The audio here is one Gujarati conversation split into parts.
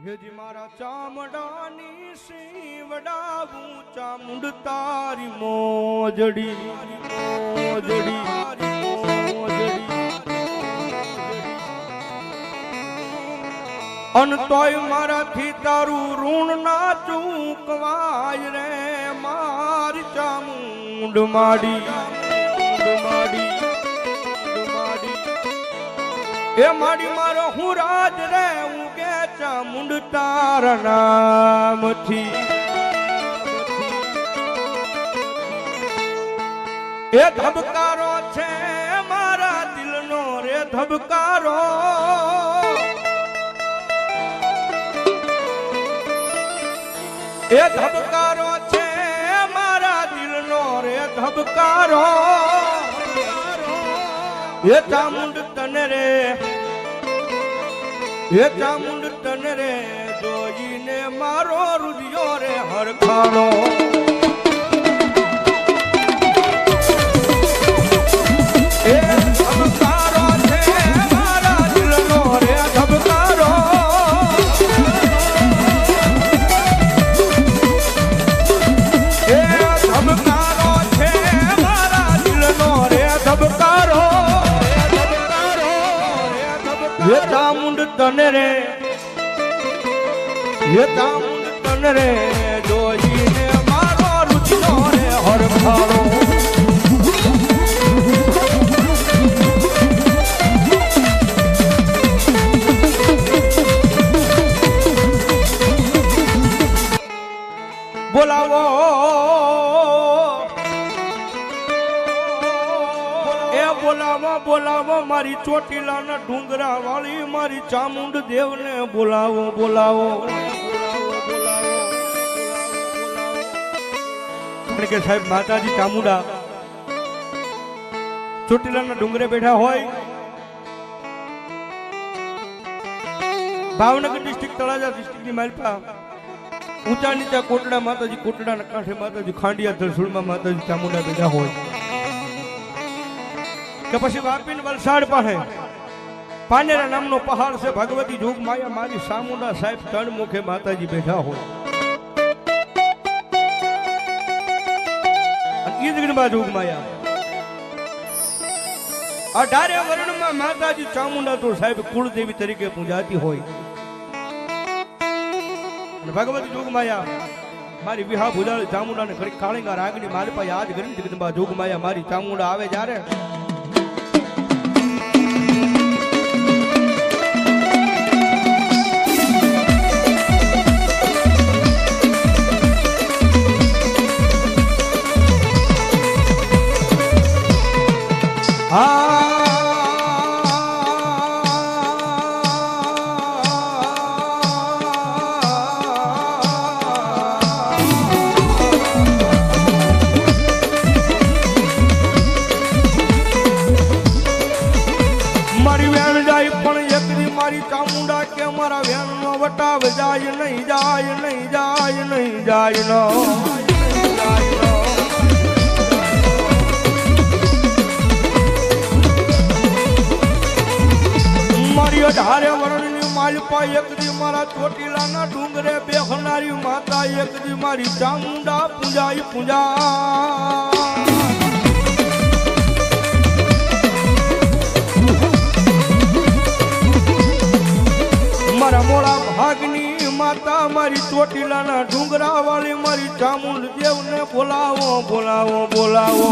હેજી મારા ચામડાની શિવડાવું ચામુંડ તારી મોજડી મોજડી અન તોય મારાથી તારું ઋણ ના ચૂકવાય રે મારી ચામુંડ માડી એ માડી મારો હું રાજ રે ઉગે ચામુંડ તારા નામથી એ ધબકારો છે મારા દિલનો રે ધબકારો એ ધબકારો છે મારા દિલનો રે ધબકારો એ ચામુંડ તને રે એ ચામુંડ તને રે જોઈને મારો રુધિયો રે હરખાણો એ ધબકારો છે મારા દિલનો રે ધબકારો એ ધબકારો છે મારા દિલનો રે ધબકારો એ ચામુંડ તને રે એ ચામુંડ તને રે જોઈને મારો રુચિનો રે હરખાણો બોલાવો બોલાવો બોલાવો મારી ચોટીલાના ડુંગરા વાળી મારી ચામુંડ દેવને બોલાવો બોલાવો કારણ કે સાહેબ માતાજી ચામુંડા ચોટીલાના ડુંગરે બેઠા હોય ભાવનગર ડિસ્ટ્રિક્ટ તળાજા ડિસ્ટ્રિક્ટની માલપા ઊંચા નીચા કોટડા માતાજી કોટડાના કાંઠે માતાજી ખાંડિયા ધરસુળમાં માતાજી ચામુંડા બેઠા હોય કે પછી વાપી ને વલસાડ પાસે પાનેરા નામનો પહાડ છે ભગવતી જોગ માયા મારી ચામુંડા સાહેબ ત્રણ મુખે માતાજી બેઠા હોય અને ઈદગીમાં જોગ માયા 18 વર્ણમાં માતાજી ચામુંડા તો સાહેબ કુળદેવી તરીકે પૂજાતી હોય અને ભગવતી જોગ માયા મારી વિહા ભુજાળ ચામુંડાને ખરી કાળીંગા રાગની મારી પાસે યાદ કરીને જગદંબા જોગ માયા મારી ચામુંડા આવે જ્યારે ચામુંડા કે મારા વેણ નો વટાવ જાય નહીં જાય નહીં જાય નહીં જાય નો મારી 18 વર્ષની માલપા એક દી મારા ચોટીલાના ડુંગરે બેહનારી માતા એક દી મારી ચામુંડા પૂજાઈ પૂજા મારા મોળા ભાગની માતા મારી ચોટીલાના ડુંગરા વાળી મારી ચામુંડ દેવને બોલાવો બોલાવો બોલાવો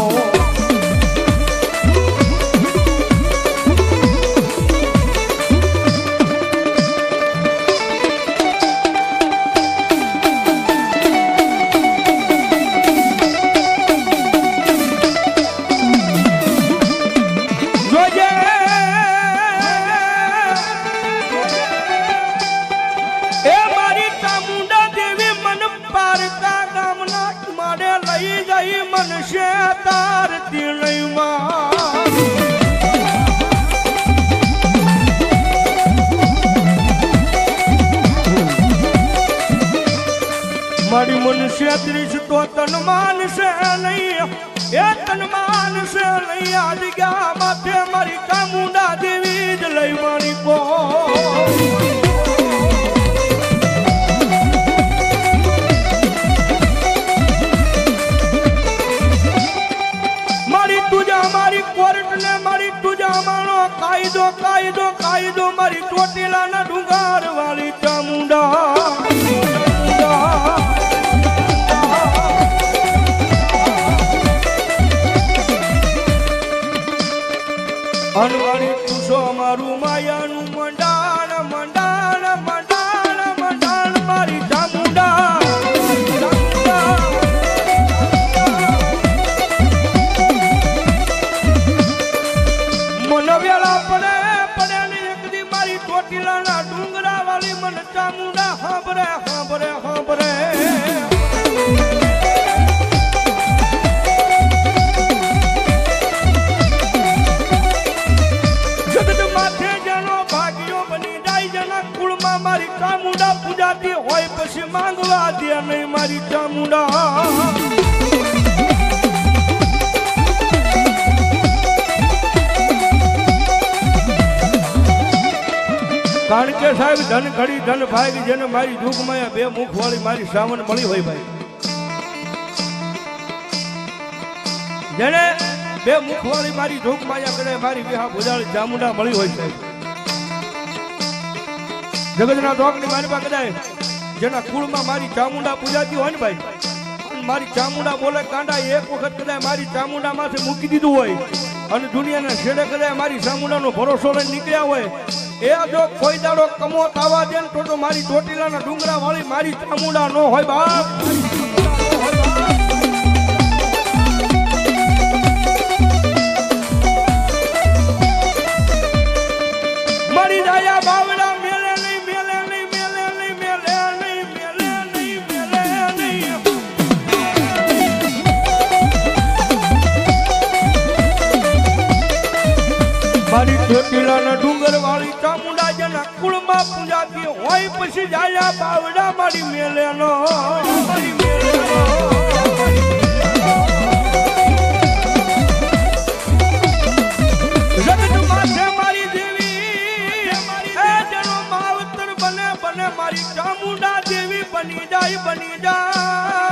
મનુષ્ય તારતી નહીં મારી મનુષ્ય ત્રીસ તો તન માનશે નહીં એ તન માનશે નહીં આ જગ્યા માથે મારી ચામુંડા દેવી જ લઈ મારી કો મન ચામુંડા હાંભરે હાંભરે હાંભરે જગત માથે જેનો ભાગ્યો બની જાય જેના કુળમાં મારી ચામુંડા પૂજાતી હોય પછી માંગવા દે નહીં મારી ચામુંડા કારણ કે સાહેબ ધન ઘડી ધન ભાગ જેને મારી દુઃખમાં બે મુખ વાળી મારી સાવન મળી હોય ભાઈ જેને બે મુખ વાળી મારી દુઃખમાં કરે મારી વિહા ભુજાળી ચામુંડા મળી હોય સાહેબ જગતના દોકની મારી પાસે કદાય જેના કુળમાં મારી ચામુંડા પૂજાતી હોય ને ભાઈ મારી ચામુંડા બોલે કાંડા એક વખત કદાય મારી ચામુંડા માંથી મૂકી દીધું હોય અને દુનિયાના છેડે કદાય મારી ચામુંડાનો ભરોસો લઈને નીકળ્યા હોય એ જો કોઈ દાડો કમો તાવા દે તો મારી ચોટીલાના ડુંગરા વાળી મારી ચામુંડા નો હોય બાપ મારી દયા બાવડા મેલે નહીં મેલે નહીં મેલે નહીં મેલે નહીં મેલે નહીં મેલે નહીં મારી ચોટીલાના ડુંગર વાળી ચામુંડા જેના કુળમાં પૂજાતી હોય પછી જાયા બાવડા મારી મેલે નો મારી મેલે જગત માથે મારી દેવી જેનો માવતર બને બને મારી ચામુંડા દેવી બની જાય બની જાય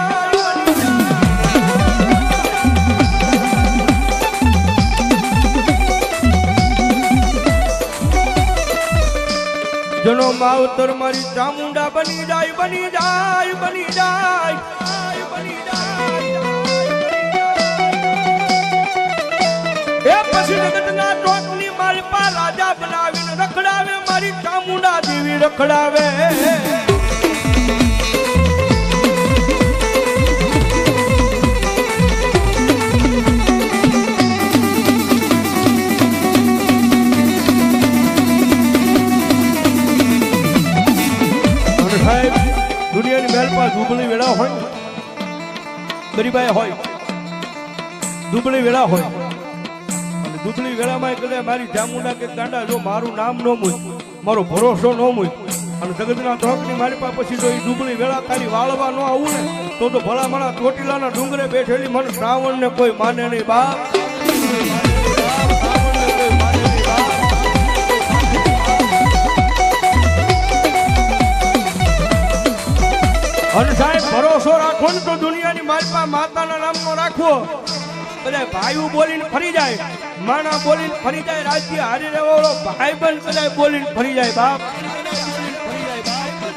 જનો માવતર મારી ચામુંડા બની જાય બની જાય બની જાય બની જાય એ પછી જગતના ટોકની માલપા રાજા બનાવીને રખડાવે મારી ચામુંડા દેવી રખડાવે દુનિયાની મહેલ પર દુબળી વેળા હોય ગરીબાઈ હોય દુબળી વેળા હોય અને દુબળી વેળામાં કદાચ મારી ચામુંડા કે ગાંડા જો મારું નામ ન મૂક મારો ભરોસો ન મૂક અને જગતના ધોકની મારી પાસે પછી જો એ દુબળી વેળા તારી વાળવા ન આવું ને તો ભલા મારા ચોટીલાના ડુંગરે બેઠેલી મને શ્રાવણ ને કોઈ માને નહીં બાપ અને સાહેબ ભરોસો રાખો ને તો દુનિયાની માલપા માતાના નામનો રાખવો બધા ભાઈઓ બોલીને ફરી જાય માના બોલીને ફરી જાય રાજ્ય હારી રહેવો ભાઈ બંધ કદાચ બોલીને ફરી જાય બાપ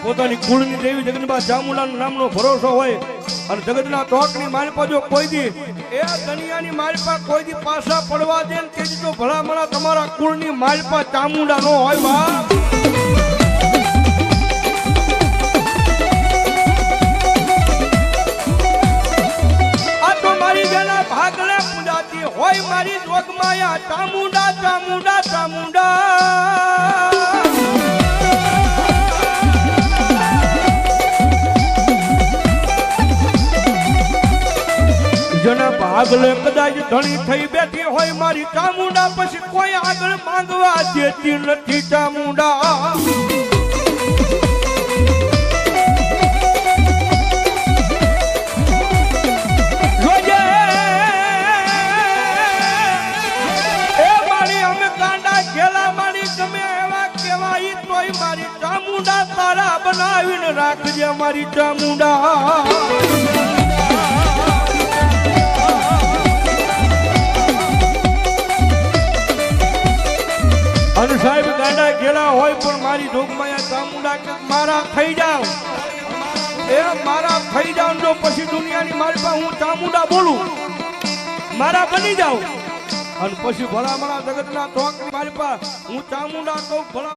પોતાની કુળની દેવી જગદંબા ચામુંડાના નામનો ભરોસો હોય અને જગતના તોકની માલપા જો કોઈ દી એ દુનિયાની માલપા કોઈ દી પાછા પડવા દે ને તેથી તો ભલા મળા તમારા કુળની માલપા ચામુંડા નો હોય બાપ ભાગલે પૂજાતી હોય મારી જોગમાયા ચામુંડા ચામુંડા ચામુંડા જેના ભાગલે કદાચ ધણી થઈ બેઠી હોય મારી ચામુંડા પછી કોઈ આગળ માંગવા દેતી નથી ચામુંડા મારી ચામુંડા તારા બનાવીને રાખજે મારી ચામુંડા અને સાહેબ ગાંડા ઘેલા હોય પણ મારી જોગમાયા ચામુંડા કે મારા થઈ જાવ એ મારા થઈ જાવ જો પછી દુનિયાની મારી પાસે હું ચામુંડા બોલું મારા બની જાવ અને પછી ભલા મારા જગતના તોકની મારી પાસે હું ચામુંડા કહું ભલા